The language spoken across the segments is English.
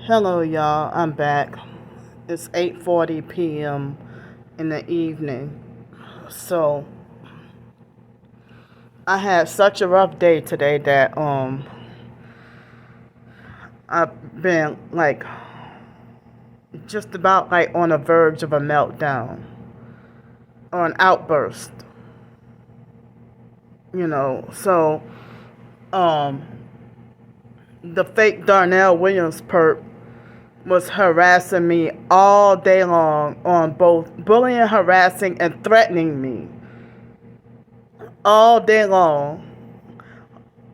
Hello, y'all. I'm back. It's 8:40 p.m. in the evening. So I had such a rough day today that I've been like just about like on the verge of a meltdown or an outburst. So um the fake Darnell Williams perp was harassing me all day long on both bullying, harassing, and threatening me all day long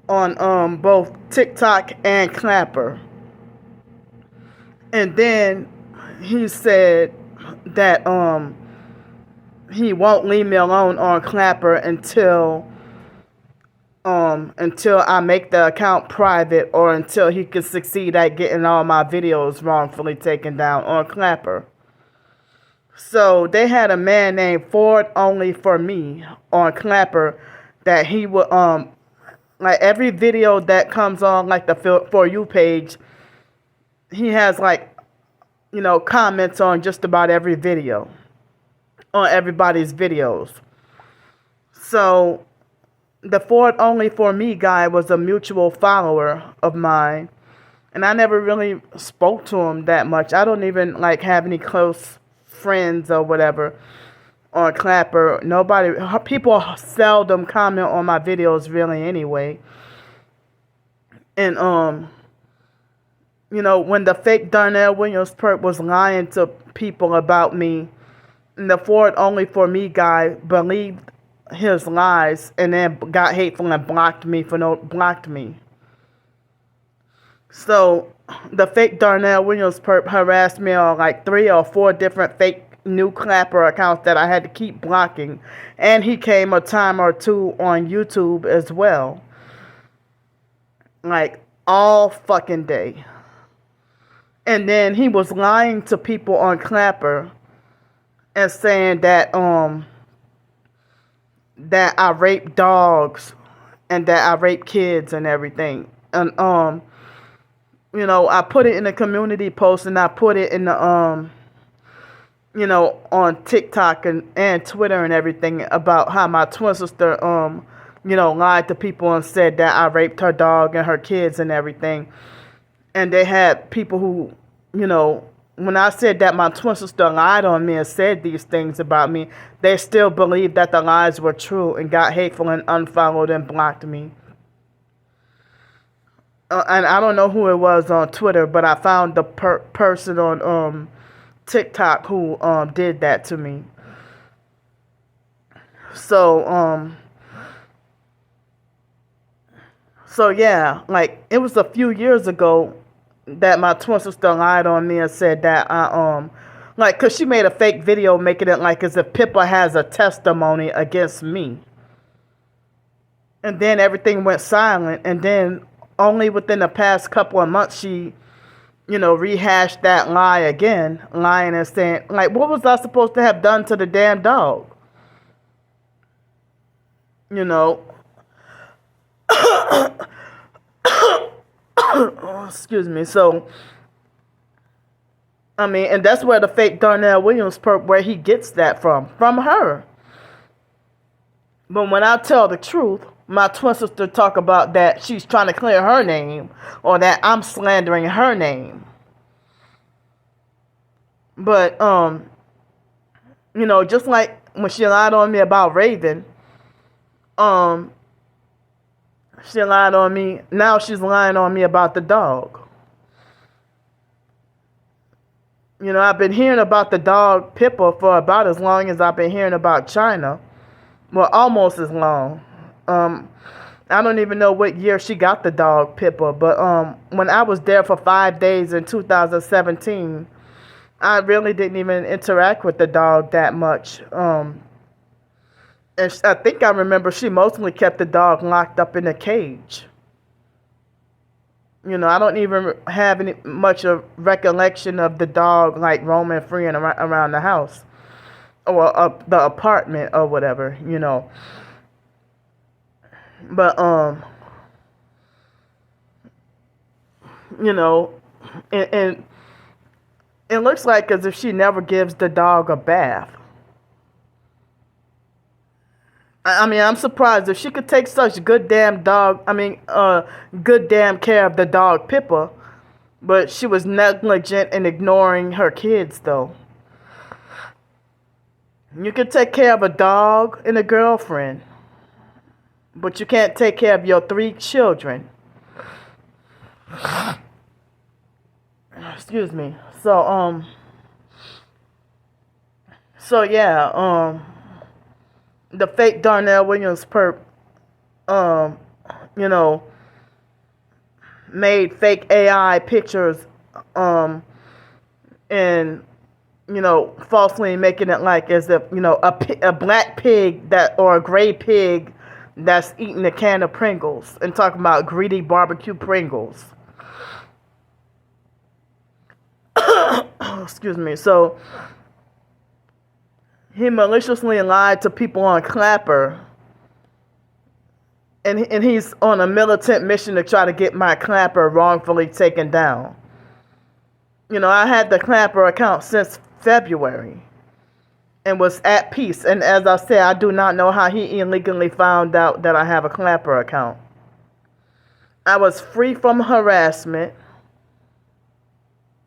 on both TikTok and Clapper. And then he said that he won't leave me alone on Clapper until I make the account private or until he can succeed at getting all my videos wrongfully taken down on Clapper. So they had a man named Ford Only For Me on Clapper that he would like every video that comes on like the For You page, he has like comments on just about every video, on everybody's videos. So the Ford Only For Me guy was a mutual follower of mine, and I never really spoke to him that much. I don't even like have any close friends or whatever on Clapper. People seldom comment on my videos really anyway. And when the fake Darnell Williams perp was lying to people about me, and the Ford Only For Me guy believed his lies and then got hateful and blocked me. So the fake Darnell Williams perp harassed me on like 3 or 4 different fake new Clapper accounts that I had to keep blocking. And he came a time or two on YouTube as well. Like all fucking day. And then he was lying to people on Clapper and saying that that I rape dogs and that I rape kids and everything. And I put it in a community post, and I put it in the on TikTok and Twitter and everything about how my twin sister lied to people and said that I raped her dog and her kids and everything. And they had people who, when I said that my twin sister lied on me and said these things about me, they still believed that the lies were true and got hateful and unfollowed and blocked me. And I don't know who it was on Twitter, but I found the person on TikTok who did that to me. So yeah, like it was a few years ago that my twin sister lied on me and said that cause she made a fake video making it like as if Pippa has a testimony against me. And then everything went silent, and then only within the past couple of months she rehashed that lie again, lying and saying, like, what was I supposed to have done to the damn dog? Excuse me. So, I mean, and that's where the fake Darnell Williams perp, where he gets that from her. But when I tell the truth, my twin sister talk about that she's trying to clear her name or that I'm slandering her name. But, just like when she lied on me about Raven, she lied on me. Now she's lying on me about the dog. I've been hearing about the dog Pippa for about as long as I've been hearing about China. Well, almost as long. I don't even know what year she got the dog Pippa, but when I was there for 5 days in 2017, I really didn't even interact with the dog that much. And I think I remember she mostly kept the dog locked up in a cage. I don't even have any much of recollection of the dog like roaming free and around the house or the apartment or whatever, But And it looks like as if she never gives the dog a bath. I mean, I'm surprised if she could take such good damn good damn care of the dog Pippa, but she was negligent in ignoring her kids, though. You can take care of a dog and a girlfriend, but you can't take care of your 3 children. Excuse me. The fake Darnell Williams perp, you know, made fake AI pictures, and, you know, falsely making it like as if, you know, a black pig or a gray pig that's eating a can of Pringles and talking about greedy barbecue Pringles. Excuse me. So he maliciously lied to people on Clapper, and he's on a militant mission to try to get my Clapper wrongfully taken down. You know, I had the Clapper account since February and was at peace. And as I said, I do not know how he illegally found out that I have a Clapper account. I was free from harassment,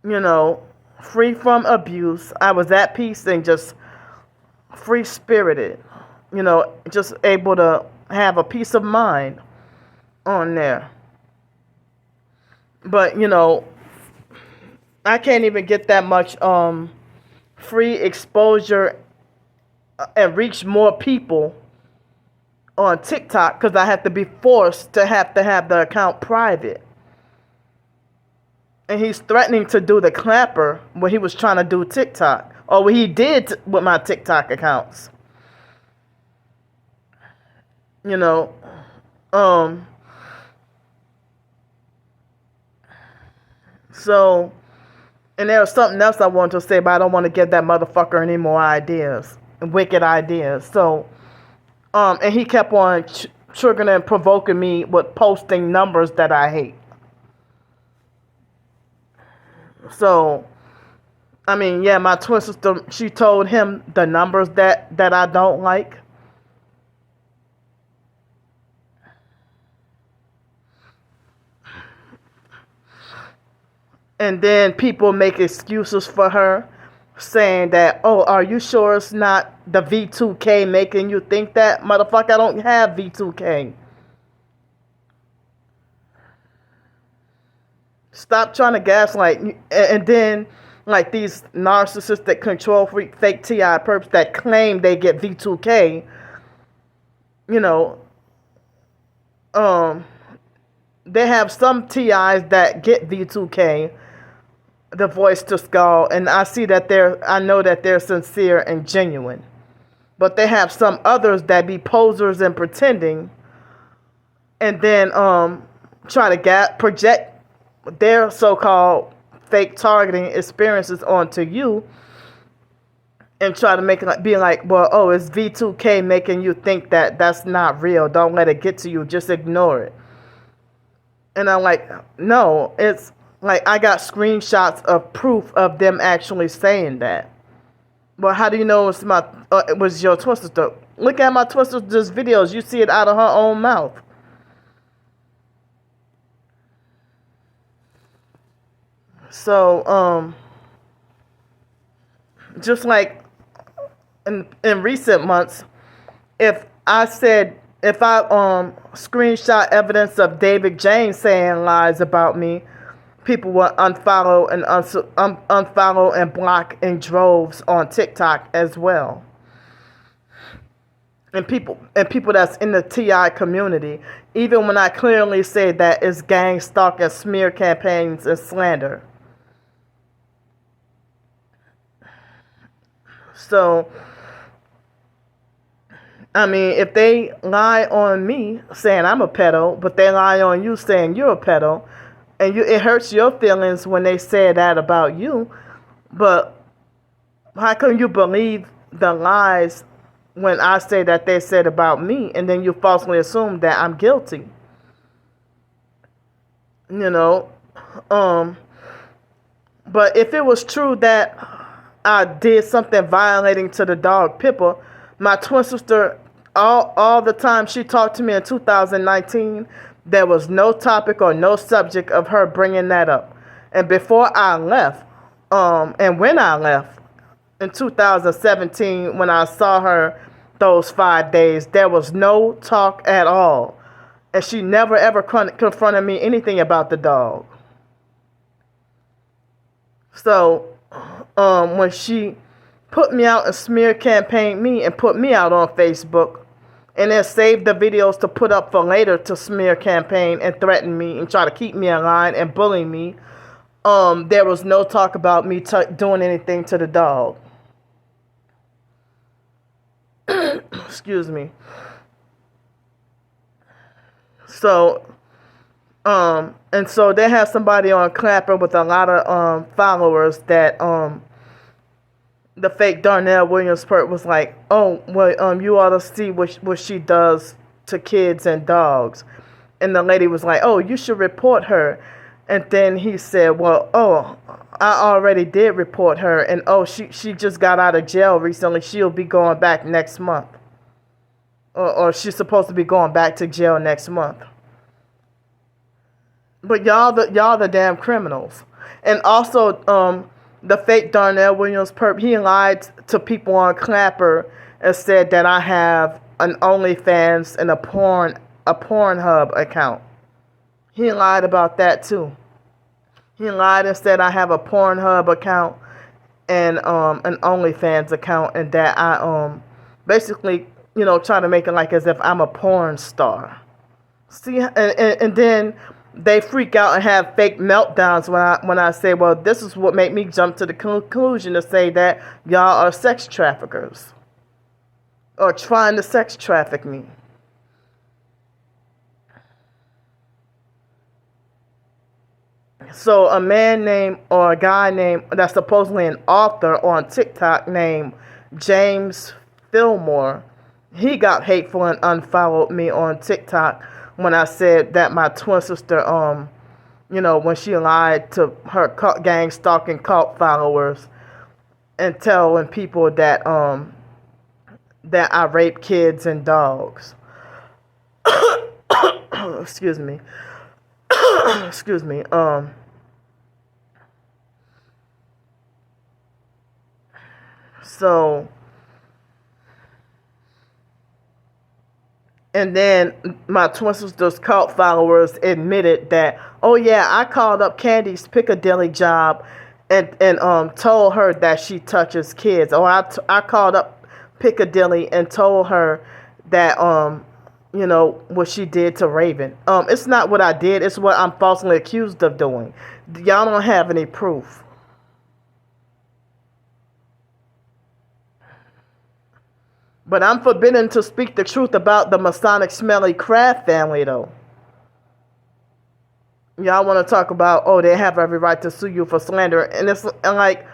you know, free from abuse. I was at peace and just free-spirited, you know, just able to have a peace of mind on there. But, you know, I can't even get that much free exposure and reach more people on TikTok because I have to be forced to have the account private. And he's threatening to do the Clapper when he was trying to do TikTok. Or what he did with my TikTok accounts. You know. So, and there was something else I wanted to say, but I don't want to give that motherfucker any more ideas. Wicked ideas. So, and he kept on triggering and provoking me with posting numbers that I hate. So, I mean, yeah, my twin sister, she told him the numbers that I don't like. And then people make excuses for her, saying that, oh, are you sure it's not the V2K making you think that? Motherfucker, I don't have V2K. Stop trying to gaslight. And then, like, these narcissistic control freak fake TI perps that claim they get V2K, you know, they have some TIs that get V2K, the voice to skull, and I know that they're sincere and genuine. But they have some others that be posers and pretending, and then try to project their so-called fake targeting experiences onto you and try to make it be like, well, oh, it's V2K making you think that that's not real. Don't let it get to you. Just ignore it. And I'm like, no, it's like I got screenshots of proof of them actually saying that. But how do you know it was your twin sister? Look at my twin sister's videos. You see it out of her own mouth. So, just like in recent months, if I screenshot evidence of David James saying lies about me, people will unfollow and block in droves on TikTok as well. And people that's in the TI community, even when I clearly say that it's gang stalk and smear campaigns and slander. So, I mean, if they lie on me saying I'm a pedo, but they lie on you saying you're a pedo, and it hurts your feelings when they say that about you, but how can you believe the lies when I say that they said about me, and then you falsely assume that I'm guilty? You know, But if it was true that I did something violating to the dog Pippa, my twin sister, all the time she talked to me in 2019, there was no topic or no subject of her bringing that up. And before I left, and when I left in 2017, when I saw her those 5 days, there was no talk at all. And she never ever confronted me anything about the dog. So, when she put me out and smear campaigned me and put me out on Facebook, and then saved the videos to put up for later to smear campaign and threaten me and try to keep me in line and bully me, there was no talk about me doing anything to the dog. Excuse me. So, and so they have somebody on Clapper with a lot of followers that the fake Darnell Williams-Pert was like, oh, well, you ought to see what she does to kids and dogs. And the lady was like, oh, you should report her. And then he said, well, oh, I already did report her. And oh, she just got out of jail recently. She'll be going back next month. Or she's supposed to be going back to jail next month. But y'all the damn criminals. And also, the fake Darnell Williams-Pert, he lied to people on Clapper and said that I have an OnlyFans and a Pornhub account. He lied about that too. He lied and said I have a Pornhub account and an OnlyFans account, and that I basically, try to make it like as if I'm a porn star. See, and then they freak out and have fake meltdowns when I say, well, this is what made me jump to the conclusion to say that y'all are sex traffickers or trying to sex traffic me. So a man named, or a guy named, that's supposedly an author on TikTok named James Fillmore, he got hateful and unfollowed me on TikTok when I said that my twin sister, when she lied to her gang stalking cult followers and telling people that that I rape kids and dogs. Excuse me. Excuse me. So, and then my twin sister's cult followers admitted that, oh yeah, I called up Candy's Piccadilly job and told her that she touches kids. Or I called up Piccadilly and told her that what she did to Raven. It's not what I did, it's what I'm falsely accused of doing. Y'all don't have any proof. But I'm forbidden to speak the truth about the Masonic Smelly Crab family, though. Y'all want to talk about, oh, they have every right to sue you for slander. And it's like,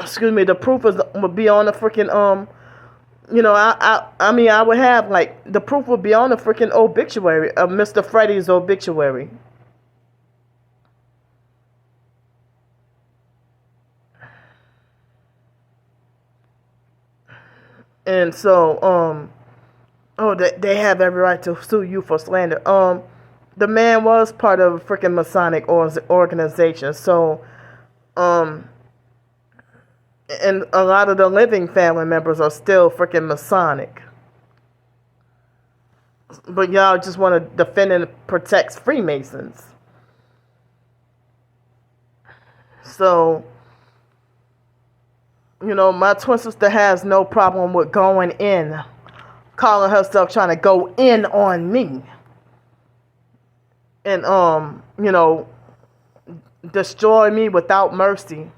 excuse me, the proof would be on the freaking, I mean, I would have, like, the proof would be on the freaking obituary of Mr. Freddy's obituary. And so, they have every right to sue you for slander. The man was part of a freaking Masonic organization. So, and a lot of the living family members are still freaking Masonic. But y'all just want to defend and protect Freemasons. So, my twin sister has no problem with going in, calling herself trying to go in on me. And, destroy me without mercy.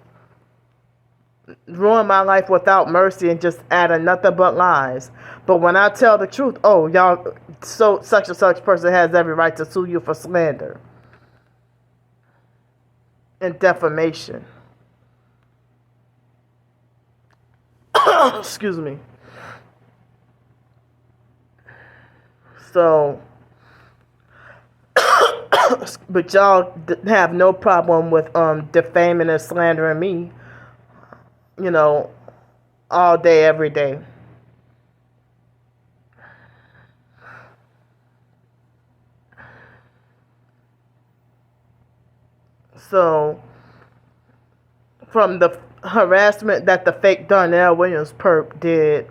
Ruin my life without mercy and just add nothing but lies. But when I tell the truth, oh, y'all, so such and such person has every right to sue you for slander and defamation. Excuse me. So, But y'all have no problem with defaming and slandering me, you know, all day, every day. So, from the harassment that the fake Darnell Williams perp did,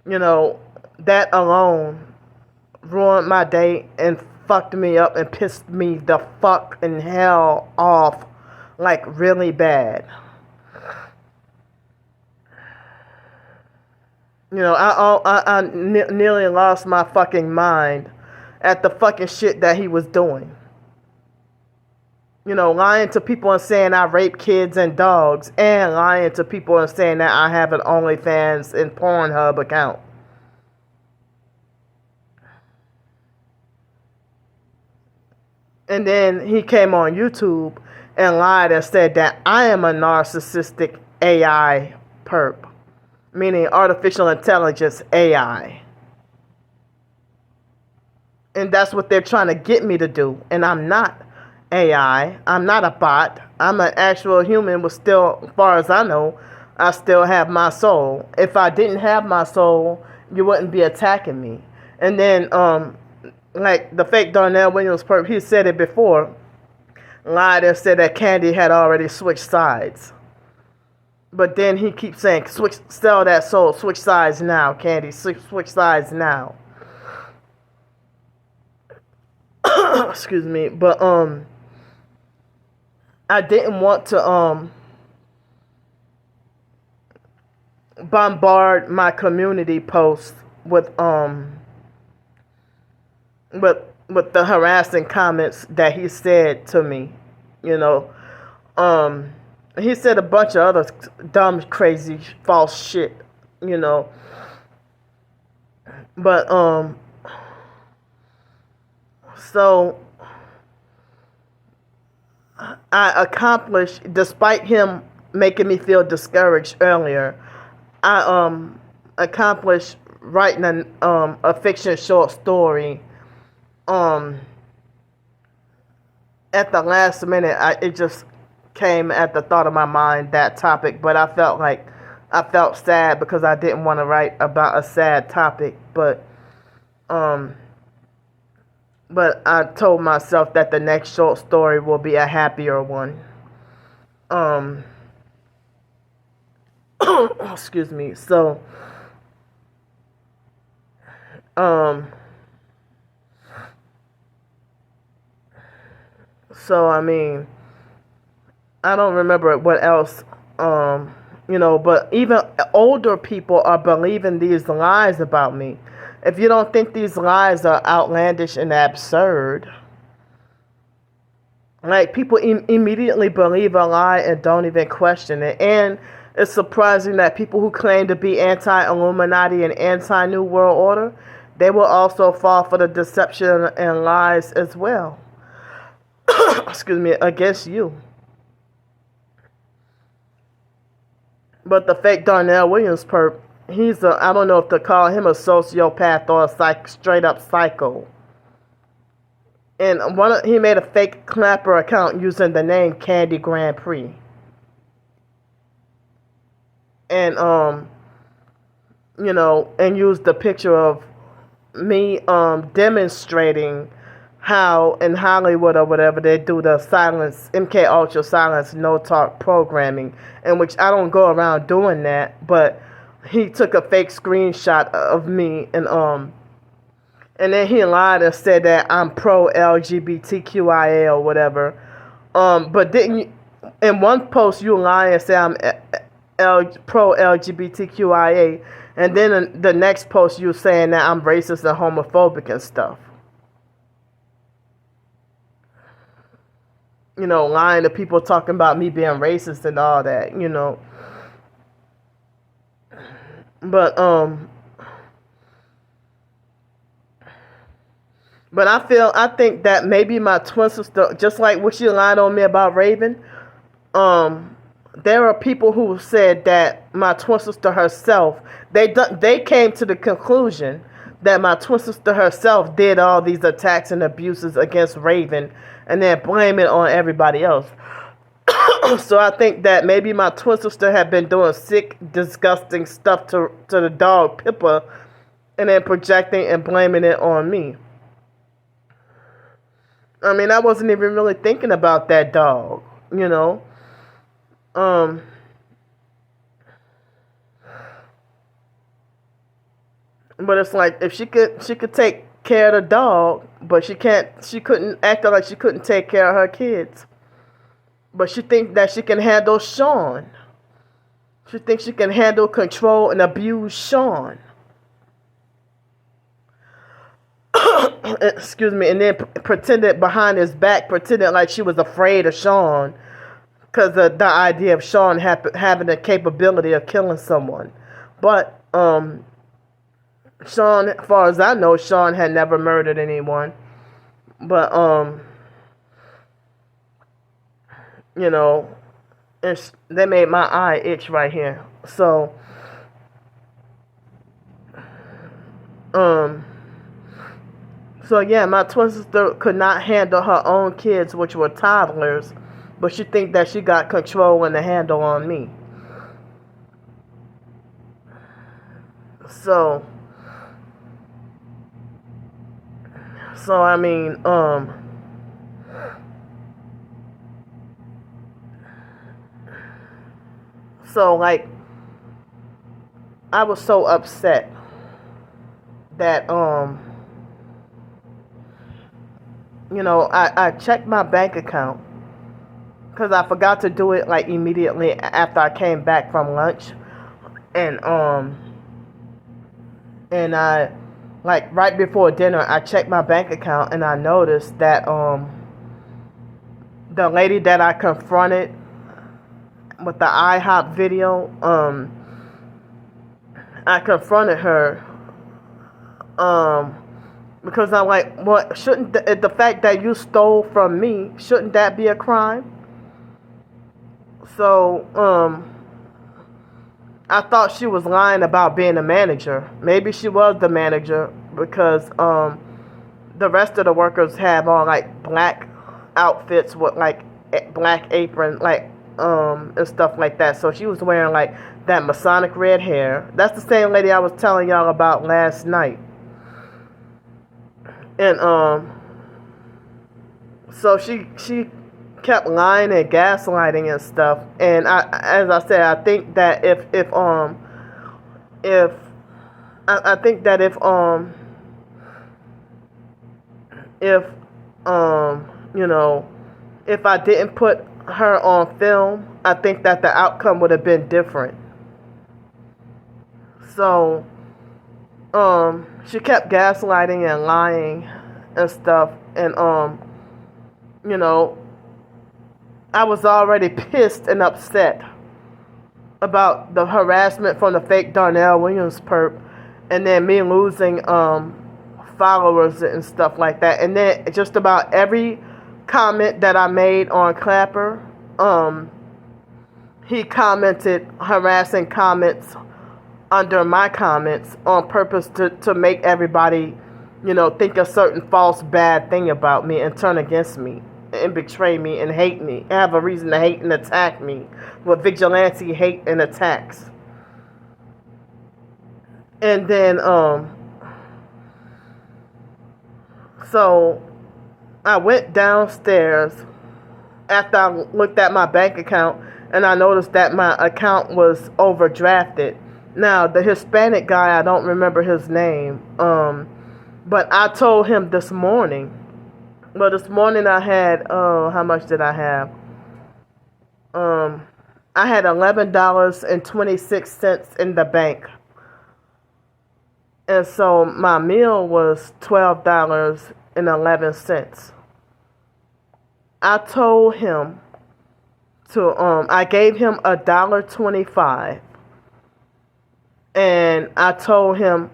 you know, that alone ruined my day and fucked me up and pissed me the fuck in hell off, like really bad. You know, I nearly lost my fucking mind at the fucking shit that he was doing. You know, lying to people and saying I rape kids and dogs, and lying to people and saying that I have an OnlyFans and Pornhub account. And then he came on YouTube and lied and said that I am a narcissistic AI perp, meaning artificial intelligence AI. And that's what they're trying to get me to do. And I'm not AI. I'm not a bot. I'm an actual human with still, as far as I know, I still have my soul. If I didn't have my soul, you wouldn't be attacking me. And then, like the fake Darnell Williams perp, he said it before, lied and said that Candy had already switched sides. But then he keeps saying, sell that soul, switch sides now, Candy, switch sides now. Excuse me, but I didn't want to bombard my community posts with the harassing comments that he said to me. You know, he said a bunch of other dumb, crazy, false shit, you know. But so I accomplished, despite him making me feel discouraged earlier, I accomplished writing a fiction short story. At the last minute, it just came at the thought of my mind, that topic, but I felt sad because I didn't want to write about a sad topic, but I told myself that the next short story will be a happier one. Excuse me. So, I mean, I don't remember what else, you know, but even older people are believing these lies about me. If you don't think these lies are outlandish and absurd, like, people immediately believe a lie and don't even question it. And it's surprising that people who claim to be anti-Illuminati and anti-New World Order, they will also fall for the deception and lies as well. Excuse me, against you. But the fake Darnell Williams perp, I don't know if to call him a sociopath or a straight up psycho. And he made a fake Clapper account using the name Candy Grand Prix. And, you know, and used the picture of me demonstrating how in Hollywood or whatever they do the MK Ultra silence no talk programming, in which I don't go around doing that, but he took a fake screenshot of me and then he lied and said that I'm pro LGBTQIA or whatever. But didn't you, in one post you lie and say I'm pro LGBTQIA, and then in the next post you saying that I'm racist and homophobic and stuff. You know, lying to people talking about me being racist and all that, you know. But I think that maybe my twin sister, just like what she lied on me about Raven, there are people who said that my twin sister herself, they came to the conclusion that my twin sister herself did all these attacks and abuses against Raven and then blame it on everybody else. So I think that maybe my twin sister had been doing sick, disgusting stuff to the dog Pippa and then projecting and blaming it on me. I mean, I wasn't even really thinking about that dog, you know. But it's like if she could take care of the dog, but she couldn't act like she couldn't take care of her kids. But she thinks that she can handle Sean. She thinks she can handle, control, and abuse Sean. Excuse me, and then pretended behind his back, pretended like she was afraid of Sean because of the idea of Sean having the capability of killing someone. But Sean, as far as I know, Sean had never murdered anyone. But you know, they made my eye itch right here. So So yeah, my twin sister could not handle her own kids, which were toddlers, but she think that she got control and the handle on me. So I mean, so like, I was so upset that you know, I checked my bank account because I forgot to do it like immediately after I came back from lunch, and I, like, right before dinner I checked my bank account and I noticed that the lady that I confronted with the IHOP video, I confronted her because I'm like, what, shouldn't the fact that you stole from me, shouldn't that be a crime? So I thought she was lying about being a manager. Maybe she was the manager because the rest of the workers have on like black outfits with like black apron, like and stuff like that. So she was wearing like that Masonic red hair. That's the same lady I was telling y'all about last night. And so she kept lying and gaslighting and stuff. And as I said, I think that if you know, if I didn't put her on film, I think that the outcome would have been different. So she kept gaslighting and lying and stuff, and you know, I was already pissed and upset about the harassment from the fake Darnell Williams perp, and then me losing followers and stuff like that. And then just about every comment that I made on Clapper, he commented harassing comments under my comments on purpose to make everybody, you know, think a certain false bad thing about me and turn against me and betray me and hate me and have a reason to hate and attack me with vigilante hate and attacks. And then so I went downstairs after I looked at my bank account, and I noticed that my account was overdrafted. Now, the Hispanic guy, I don't remember his name, but I told him this morning. But this morning I had, how much did I have? I had $11.26 in the bank. And so my meal was $12.11. I told him to, I gave him $1.25. And I told him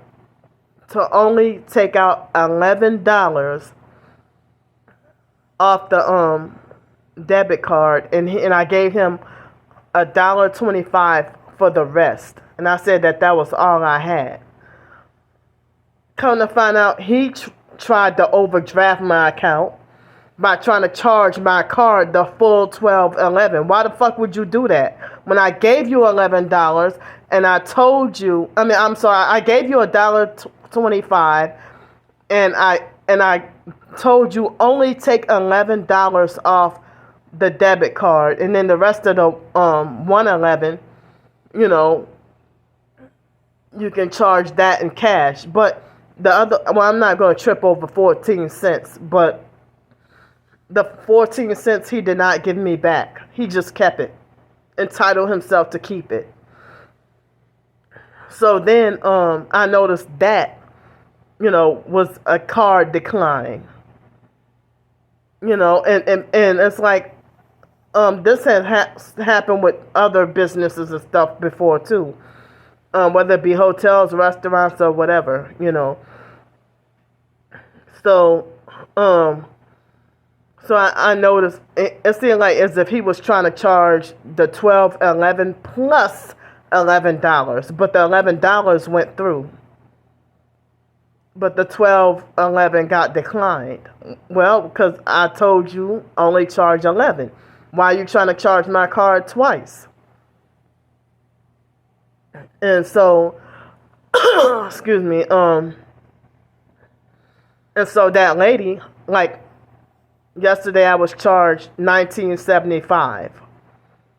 to only take out $11 off the debit card, and I gave him $1.25 for the rest. And I said that was all I had. Come to find out, he tried to overdraft my account by trying to charge my card the full $12.11. Why the fuck would you do that? When I gave you $11 and I told you, I gave you $1.25 and I told you only take $11 off the debit card, and then the rest of the $111, you can charge that in cash. But the other, I'm not going to trip over 14 cents, but the 14 cents he did not give me back. He just kept it, entitled himself to keep it. So then I noticed that, was a card decline. And it's like, this has happened with other businesses and stuff before too. Whether it be hotels, restaurants, or whatever, So, I noticed it seemed like as if he was trying to charge the $12.11 plus $11, but the $11 went through. But the $12.11 got declined. Well, because I told you only charge $11. Why are you trying to charge my card twice? And so, excuse me, and so that lady, like, yesterday I was charged $19.75.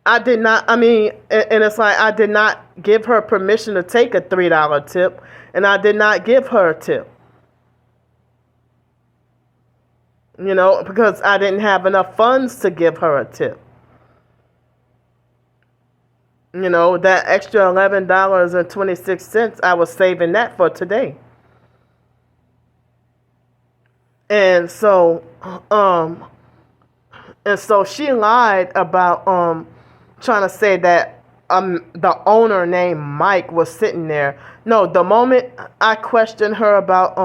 I did not, and it's like I did not give her permission to take a $3 tip, and I did not give her a tip. Because I didn't have enough funds to give her a tip. That extra $11.26, I was saving that for today. And so she lied about trying to say that the owner named Mike was sitting there. No, the moment I questioned her about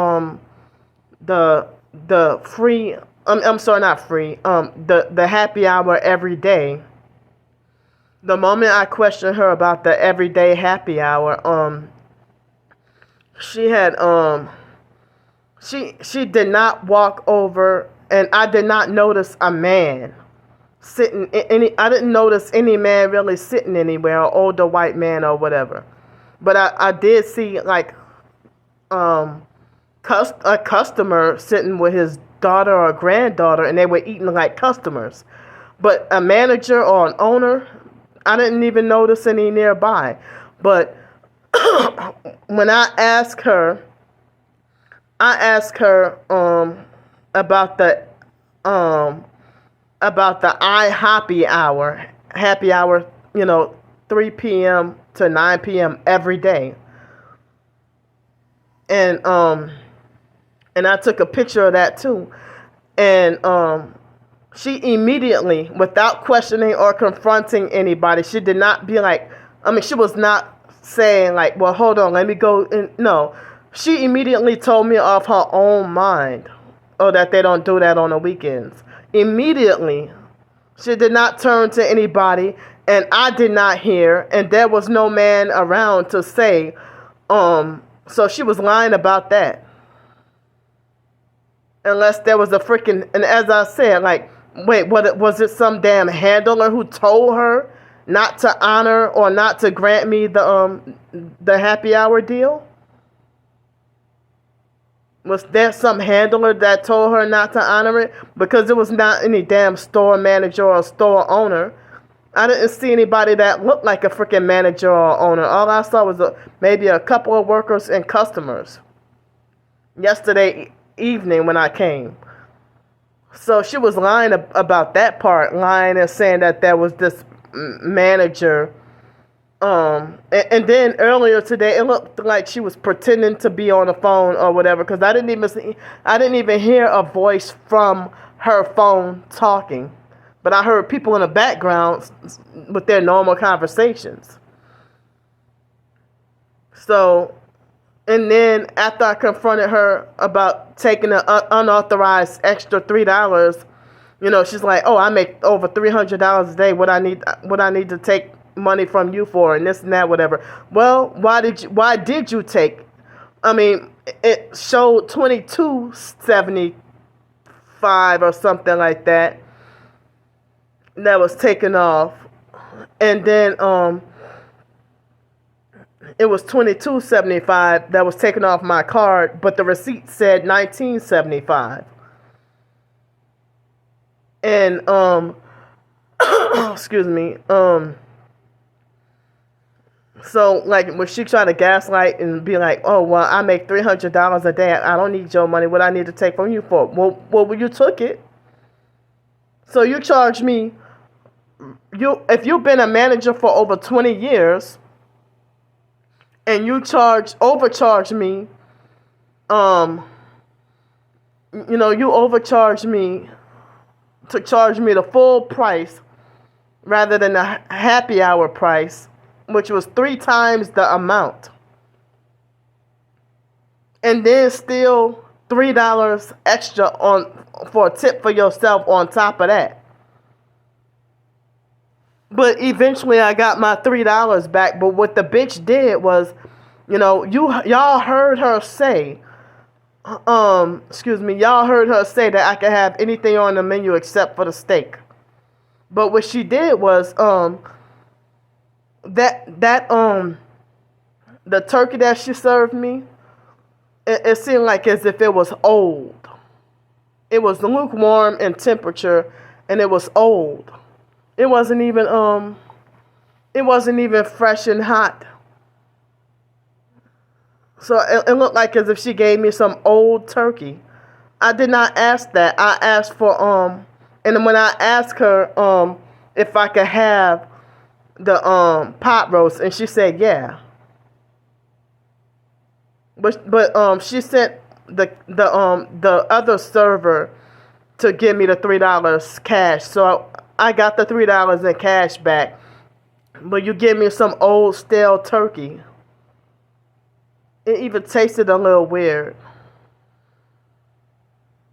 the free, I'm sorry, not free, the happy hour every day. The moment I questioned her about the everyday happy hour, she had she did not walk over, and I did not notice a man sitting I didn't notice any man really sitting anywhere, an older white man or whatever. But I did see like a customer sitting with his daughter or granddaughter, and they were eating like customers. But a manager or an owner, I didn't even notice any nearby. But when I asked her about the happy hour, 3 p.m. to 9 p.m. every day. And I took a picture of that too. And she immediately, without questioning or confronting anybody, she did not be like, she was not saying like, well, hold on, let me go. No, she immediately told me off her own mind, that they don't do that on the weekends. Immediately, she did not turn to anybody, and I did not hear, and there was no man around to say, so she was lying about that. Unless there was a freaking, and as I said, like, wait, was it some damn handler who told her not to honor or not to grant me the happy hour deal? Was there some handler that told her not to honor it? Because it was not any damn store manager or store owner. I didn't see anybody that looked like a freaking manager or owner. All I saw was maybe a couple of workers and customers yesterday evening when I came. So she was lying about that part, lying and saying that there was this manager. And then earlier today, it looked like she was pretending to be on the phone or whatever, because I didn't even hear a voice from her phone talking, but I heard people in the background with their normal conversations. So, and then after I confronted her about taking an unauthorized extra $3, she's like, "Oh, I make over $300 a day. What I need to take money from you for, and this and that, whatever." Well, why did you take? it showed 22.75 or something like that was taken off. And then it was 22.75 that was taken off my card, but the receipt said 19.75. And excuse me, so like when she tried to gaslight and be like, oh well, I make $300 a day, I don't need your money, what I need to take from you for? Well, you took it. So you charge me, if you've been a manager for over 20 years and you overcharge me, you overcharge me to charge me the full price rather than the happy hour price, which was 3 times the amount. And then still $3 extra for a tip for yourself on top of that. But eventually I got my $3 back. But what the bitch did was, y'all heard her say, y'all heard her say that I could have anything on the menu except for the steak. But what she did was, the turkey that she served me, it seemed like as if it was old. It was lukewarm in temperature, and it was old. It wasn't even fresh and hot. So it looked like as if she gave me some old turkey. I did not ask that. I asked for and when I asked her if I could have the pot roast, and she said yeah. But she sent the other server to give me the $3 cash. So I got the $3 in cash back. But you give me some old stale turkey. It even tasted a little weird.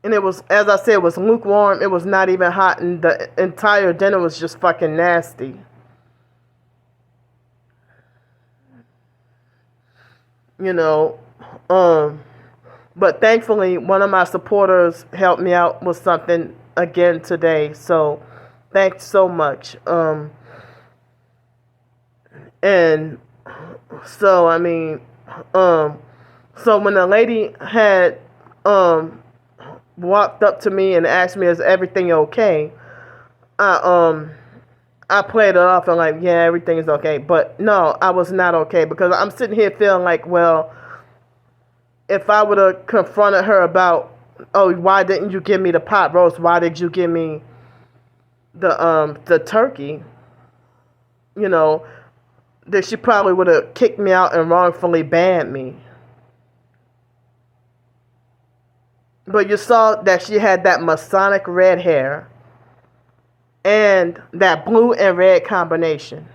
And it was, as I said, it was lukewarm. It was not even hot, and the entire dinner was just fucking nasty. But thankfully, one of my supporters helped me out with something again today. So, thanks so much. And so, I mean, so when the lady had walked up to me and asked me, is everything okay? I played it off and like, yeah, everything is okay. But no, I was not okay, because I'm sitting here feeling like, well, if I would have confronted her about, oh, why didn't you give me the pot roast? Why did you give me the turkey? That she probably would have kicked me out and wrongfully banned me. But you saw that she had that Masonic red hair and that blue and red combination.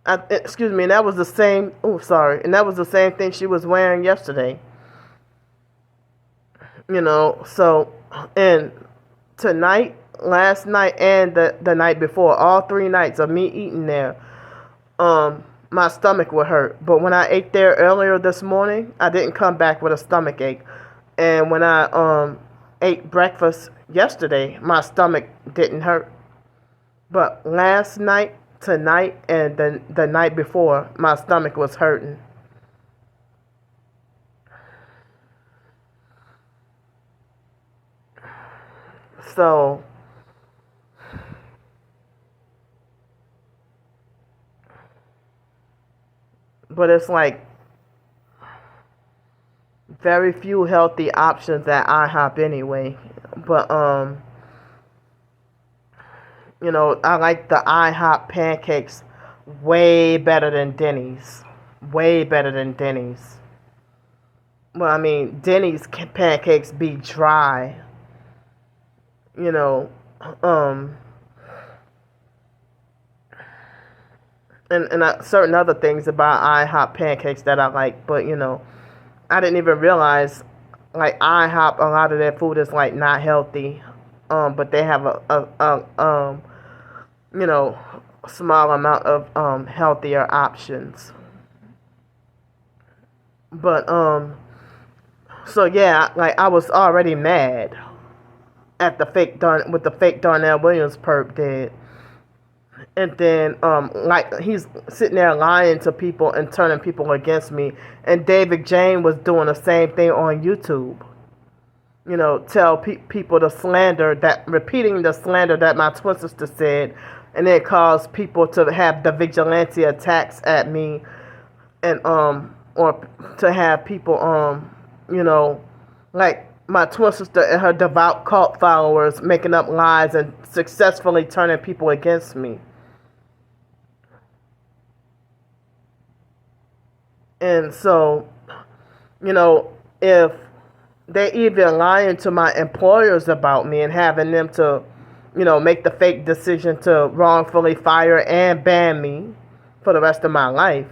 And that was the same. And that was the same thing she was wearing yesterday. So, and tonight, last night, and the night before, all 3 nights of me eating there, my stomach would hurt. But when I ate there earlier this morning, I didn't come back with a stomach ache. And when I ate breakfast yesterday, my stomach didn't hurt. But last night, tonight, and the night before, my stomach was hurting. So, but it's like very few healthy options at IHOP anyway. But I like the IHOP pancakes way better than Denny's. Way better than Denny's. Well, I mean, Denny's pancakes be dry. And certain other things about IHOP pancakes that I like, but I didn't even realize, like, IHOP, a lot of their food is like not healthy, but they have a small amount of healthier options. But so yeah, like I was already mad at the fake Darnell Williams perp did. And then like he's sitting there lying to people and turning people against me. And David Jane was doing the same thing on YouTube. You know, tell people the slander that, repeating the slander that my twin sister said, and it caused people to have the vigilante attacks at me, and or to have people you know, like my twin sister and her devout cult followers making up lies and successfully turning people against me. And so, you know, if they even lying to my employers about me and having them to, you know, make the fake decision to wrongfully fire and ban me for the rest of my life,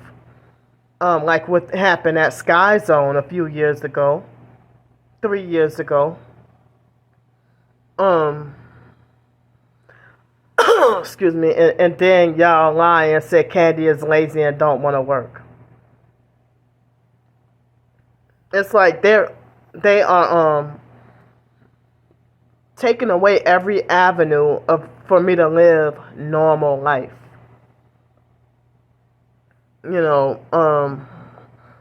like what happened at Sky Zone a few years ago, 3 years ago. Excuse me, and then y'all lie and say Candy is lazy and don't want to work. It's like they are taking away every avenue for me to live normal life. You know,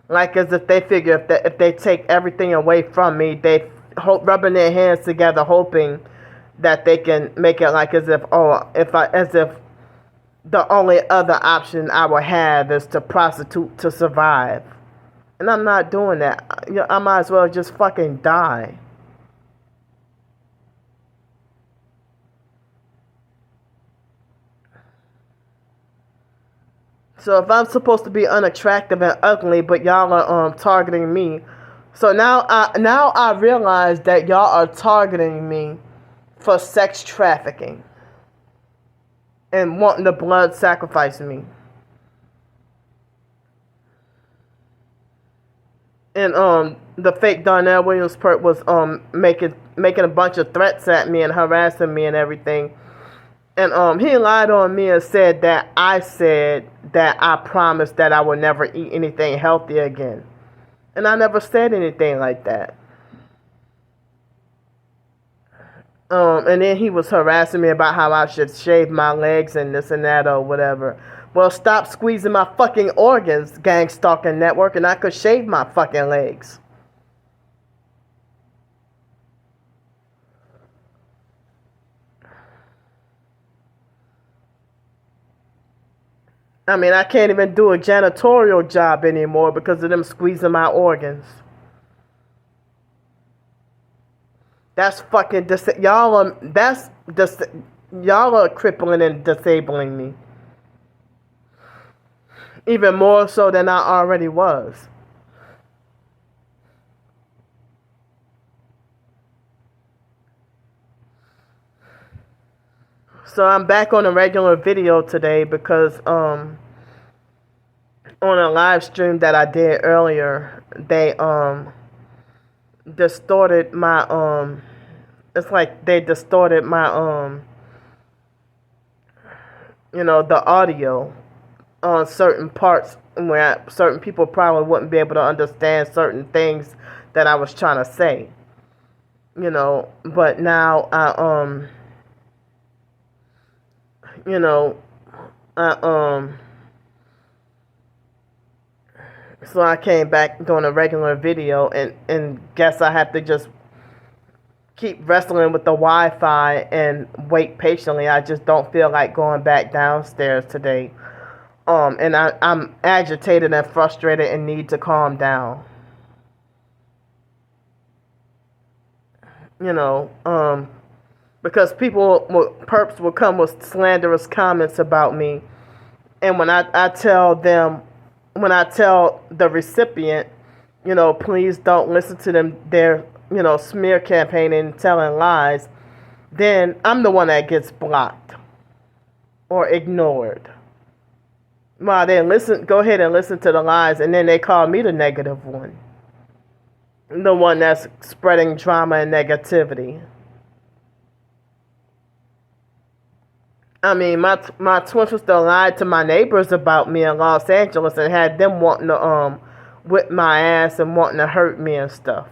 like as if they figure if they take everything away from me, they rubbing their hands together, hoping that they can make it like as if as if the only other option I will have is to prostitute to survive. And I'm not doing that. You know, I might as well just fucking die. So if I'm supposed to be unattractive and ugly, but y'all are targeting me, so now I realize that y'all are targeting me for sex trafficking and wanting to blood sacrifice me. And the fake Darnell Williams perp was making a bunch of threats at me and harassing me and everything. And he lied on me and said that I said that I promised that I would never eat anything healthy again. And I never said anything like that. And then he was harassing me about how I should shave my legs and this and that or whatever. Well, stop squeezing my fucking organs, gang stalking network, and I could shave my fucking legs. I mean, I can't even do a janitorial job anymore because of them squeezing my organs. That's fucking y'all are crippling and disabling me. Even more so than I already was. So I'm back on a regular video today because on a live stream that I did earlier, they distorted my it's like they distorted my you know, the audio on certain parts where certain people probably wouldn't be able to understand certain things that I was trying to say. You know, but now I you know, so I came back doing a regular video and guess I have to just keep wrestling with the Wi-Fi and wait patiently. I just don't feel like going back downstairs today. And I'm agitated and frustrated and need to calm down. You know, because perps will come with slanderous comments about me. And when I tell the recipient, you know, please don't listen to them, their, you know, smear campaigning, telling lies, then I'm the one that gets blocked or ignored. Well, then go ahead and listen to the lies, and then they call me the negative one. The one that's spreading drama and negativity. I mean, my twin sister lied to my neighbors about me in Los Angeles and had them wanting whip my ass and wanting to hurt me and stuff.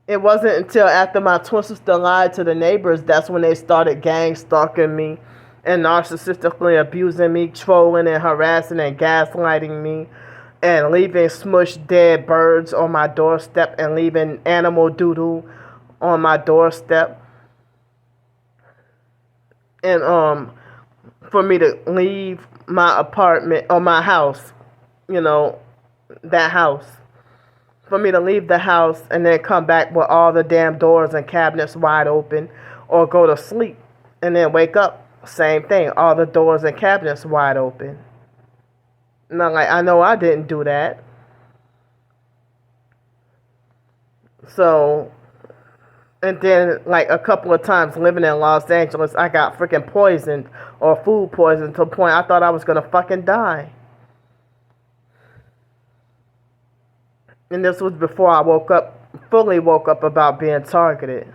It wasn't until after my twin sister lied to the neighbors that's when they started gang stalking me and narcissistically abusing me, trolling and harassing and gaslighting me, and leaving smushed dead birds on my doorstep and leaving animal doodle on my doorstep. And for me to leave my apartment or my house, that house. For me to leave the house and then come back with all the damn doors and cabinets wide open, or go to sleep and then wake up, same thing, all the doors and cabinets wide open. And I'm like, I know I didn't do that. So, and then like a couple of times living in Los Angeles, I got freaking poisoned or food poisoned to the point I thought I was going to fucking die. And this was before I fully woke up about being targeted.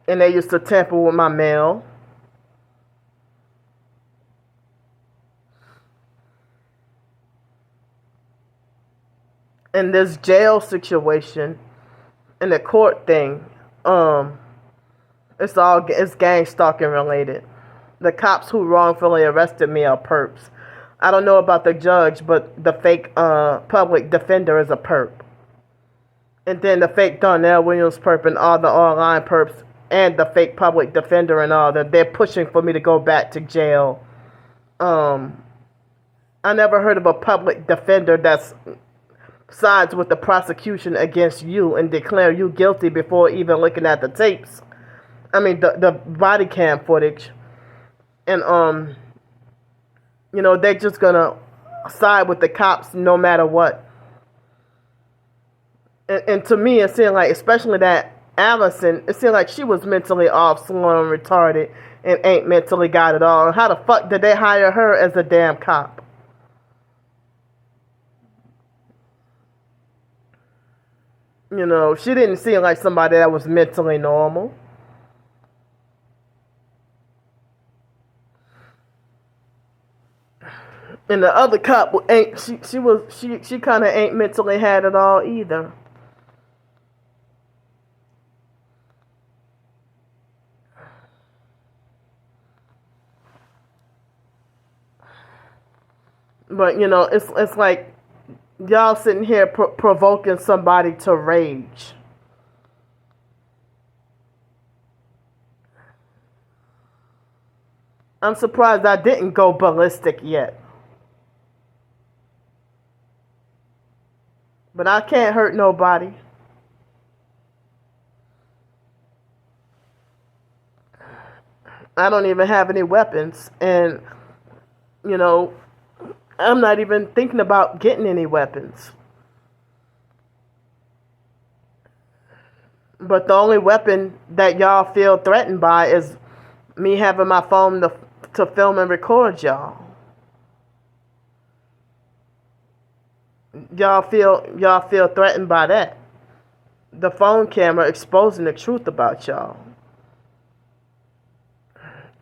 And they used to tamper with my mail. And this jail situation and the court thing, it's gang stalking related. The cops who wrongfully arrested me are perps. I don't know about the judge, but the fake public defender is a perp. And then the fake Darnell Williams perp and all the online perps and the fake public defender and all that, they're pushing for me to go back to jail. I never heard of a public defender that sides with the prosecution against you and declare you guilty before even looking at the tapes. I mean, the body cam footage. And, they're just gonna side with the cops no matter what. And to me, it seemed like, especially that Allison, it seemed like she was mentally off, slow and retarded, and ain't mentally got it all. How the fuck did they hire her as a damn cop? She didn't seem like somebody that was mentally normal. And the other cop ain't, she kind of ain't mentally had it all either. But it's like y'all sitting here provoking somebody to rage. I'm surprised I didn't go ballistic yet. But I can't hurt nobody. I don't even have any weapons. And, I'm not even thinking about getting any weapons. But the only weapon that y'all feel threatened by is me having my phone to film and record y'all. Y'all feel threatened by that. The phone camera exposing the truth about y'all.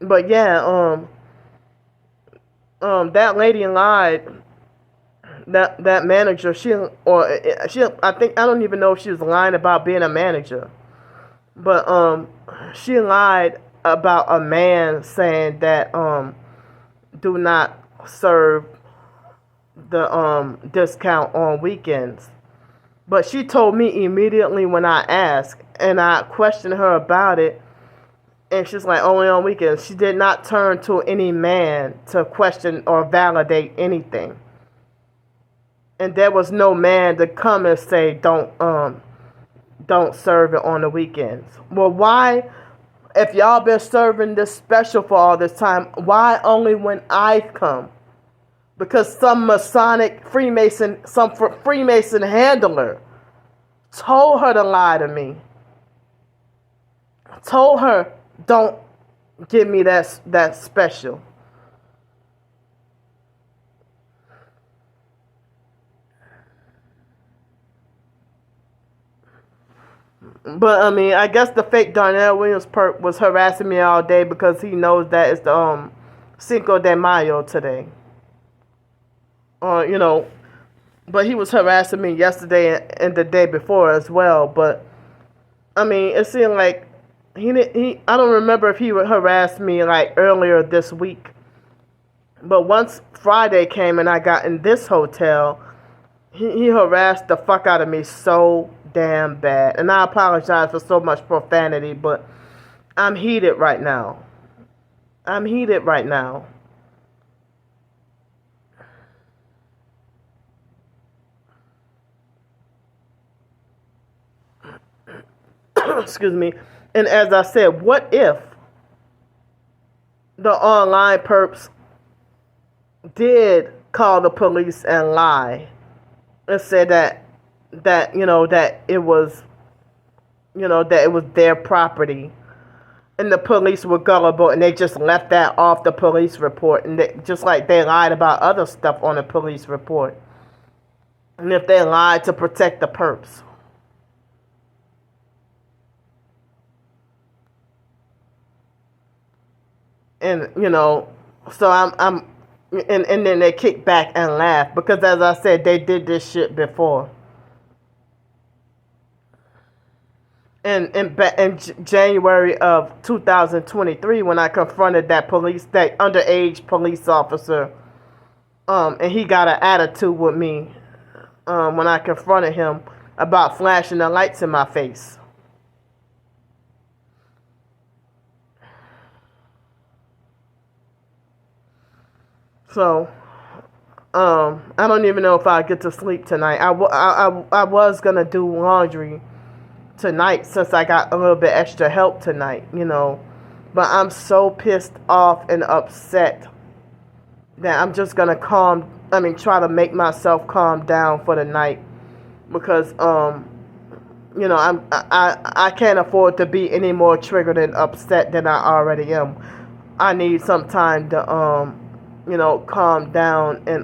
But yeah, that lady lied. That manager, I don't even know if she was lying about being a manager. But she lied about a man saying that do not serve the discount on weekends. But she told me immediately when I asked, and I questioned her about it, and she's like, only on weekends. She did not turn to any man to question or validate anything. And there was no man to come and say don't serve it on the weekends. Well, why, if y'all been serving this special for all this time, why only when I come? Because some Freemason handler told her to lie to me. Told her, don't give me that special. But I mean, I guess the fake Darnell Williams perp was harassing me all day because he knows that it's the Cinco de Mayo today. You know, but he was harassing me yesterday and the day before as well. But I mean, it seemed like he. I don't remember if he would harass me like earlier this week. But once Friday came and I got in this hotel, he harassed the fuck out of me so damn bad. And I apologize for so much profanity, but I'm heated right now. I'm heated right now. Excuse me. And as I said, what if the online perps did call the police and lie and said that that it was that it was their property, and the police were gullible and they just left that off the police report, and just like they lied about other stuff on the police report, and if they lied to protect the perps. And so I'm and then they kick back and laugh because, as I said, they did this shit before. And in January of 2023, when I confronted that underage police officer, and he got an attitude with me, when I confronted him about flashing the lights in my face. So, I don't even know if I get to sleep tonight. I was gonna do laundry tonight since I got a little bit extra help tonight, but I'm so pissed off and upset that I'm just gonna try to make myself calm down for the night, because I can't afford to be any more triggered and upset than I already am. I need some time to calm down and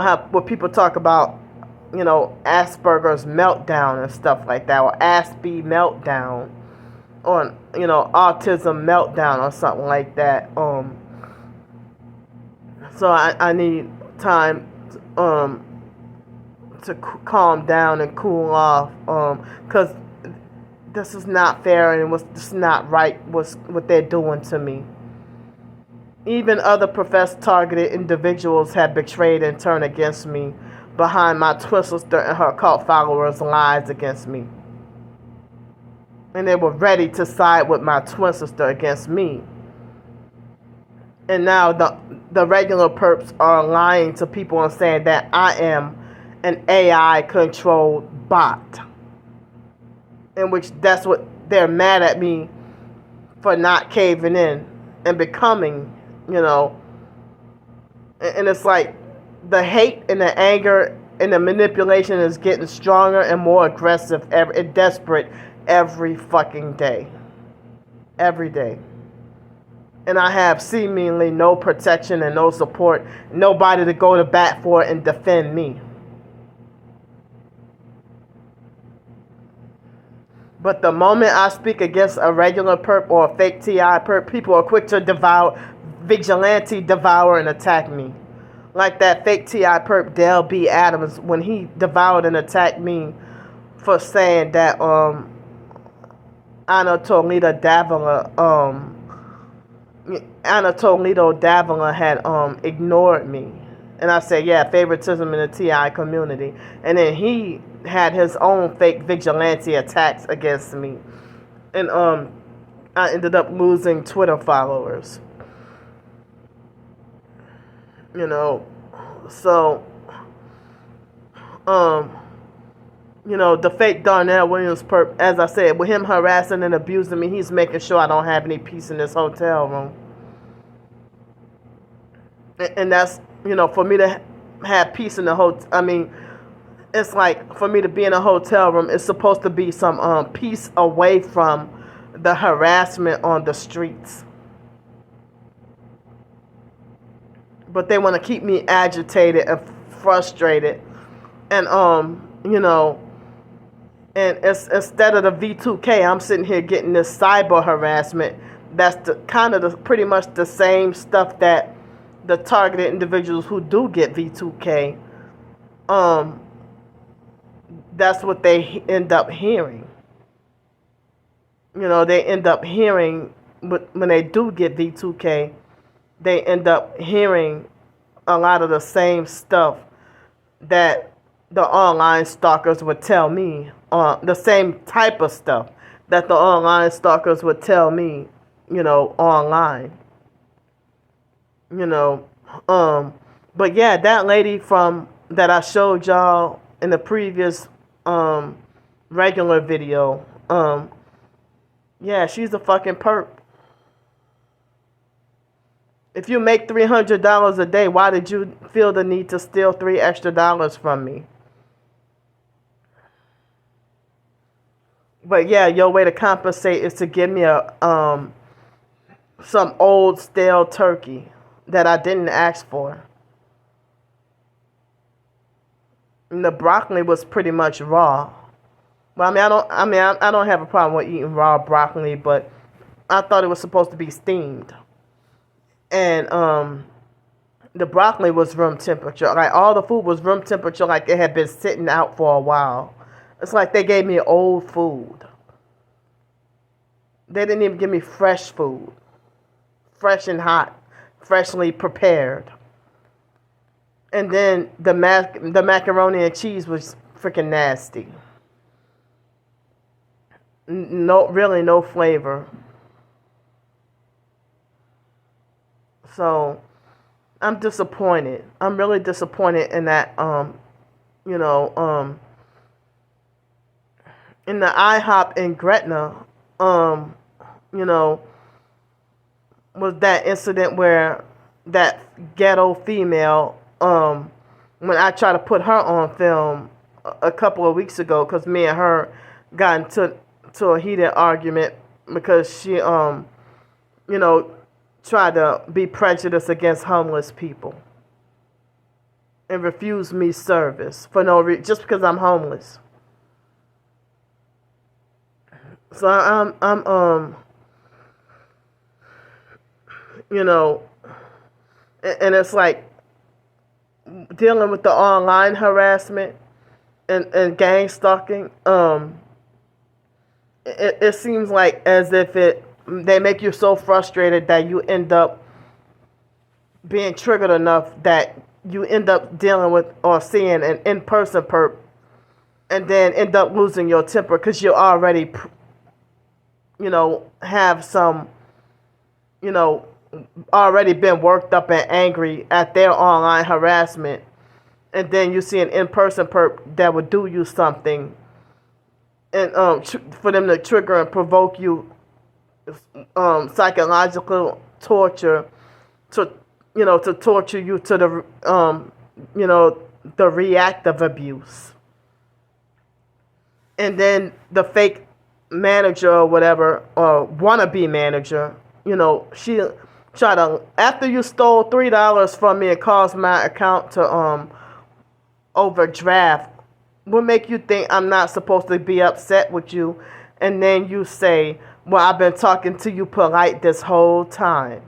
have what people talk about, Asperger's meltdown and stuff like that, or Aspie meltdown, or autism meltdown or something like that. So I need time to calm down and cool off, because this is not fair and it's not right what they're doing to me. Even other professed targeted individuals have betrayed and turned against me behind my twin sister and her cult followers' lies against me. And they were ready to side with my twin sister against me. And now the regular perps are lying to people and saying that I am an AI-controlled bot. In which that's what they're mad at me for not caving in and becoming, and it's like the hate and the anger and the manipulation is getting stronger and more aggressive and desperate every fucking day. Every day. And I have seemingly no protection and no support, nobody to go to bat for and defend me. But the moment I speak against a regular perp or a fake TI perp, people are quick to vigilante devour and attack me. Like that fake TI perp Dale B. Adams, when he devoured and attacked me for saying that Anna Toledo Davila had ignored me. And I said, yeah, favoritism in the TI community. And then he had his own fake vigilante attacks against me. And I ended up losing Twitter followers. So, the fake Darnell Williams perp, as I said, with him harassing and abusing me, he's making sure I don't have any peace in this hotel room. And that's, for me to have peace in the hotel, it's like for me to be in a hotel room, it's supposed to be some peace away from the harassment on the streets. But they want to keep me agitated and frustrated. And, and instead of the V2K, I'm sitting here getting this cyber harassment. That's pretty much the same stuff that the targeted individuals who do get V2K, that's what they end up hearing. They end up hearing, when they do get V2K, they end up hearing a lot of the same stuff that the online stalkers would tell me, the same type of stuff that the online stalkers would tell me, online. But yeah, that lady that I showed y'all in the previous regular video, yeah, she's a fucking perp. If you make $300 a day, why did you feel the need to steal $3 extra from me? But yeah, your way to compensate is to give me some old stale turkey that I didn't ask for. And the broccoli was pretty much raw. Well, I don't have a problem with eating raw broccoli, but I thought it was supposed to be steamed. And the broccoli was room temperature. Like, all the food was room temperature, like it had been sitting out for a while. It's like they gave me old food. They didn't even give me fresh food. Fresh and hot. Freshly prepared. And then the macaroni and cheese was freaking nasty. Really no flavor. So I'm disappointed. I'm really disappointed in that, in the IHOP in Gretna, was that incident where that ghetto female, when I tried to put her on film a couple of weeks ago, because me and her got into a heated argument because she, tried to be prejudiced against homeless people and refused me service for no reason, just because I'm homeless. So I'm and it's like dealing with the online harassment and gang stalking. It seems like as if they make you so frustrated that you end up being triggered enough that you end up dealing with or seeing an in-person perp, and then end up losing your temper because you already, have some, already been worked up and angry at their online harassment, and then you see an in-person perp that would do you something, and for them to trigger and provoke you psychological torture, to torture you to the the reactive abuse. And then the fake manager or whatever, or wannabe manager, she tried to, after you stole $3 from me and caused my account to overdraft, what make you think I'm not supposed to be upset with you? And then you say, well, I've been talking to you polite this whole time.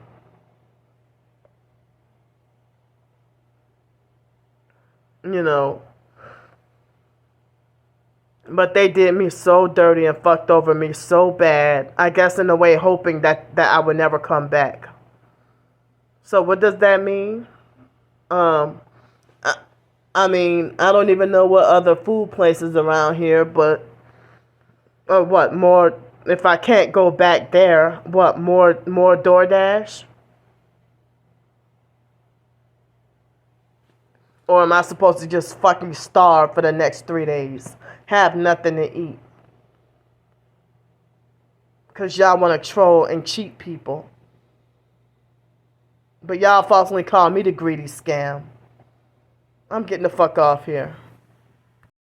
But they did me so dirty and fucked over me so bad. I guess in a way hoping that I would never come back. So what does that mean? I don't even know what other food places around here, but what more? If I can't go back there, what more DoorDash? Or am I supposed to just fucking starve for the next 3 days? Have nothing to eat? Because y'all want to troll and cheat people. But y'all falsely call me the greedy scam. I'm getting the fuck off here.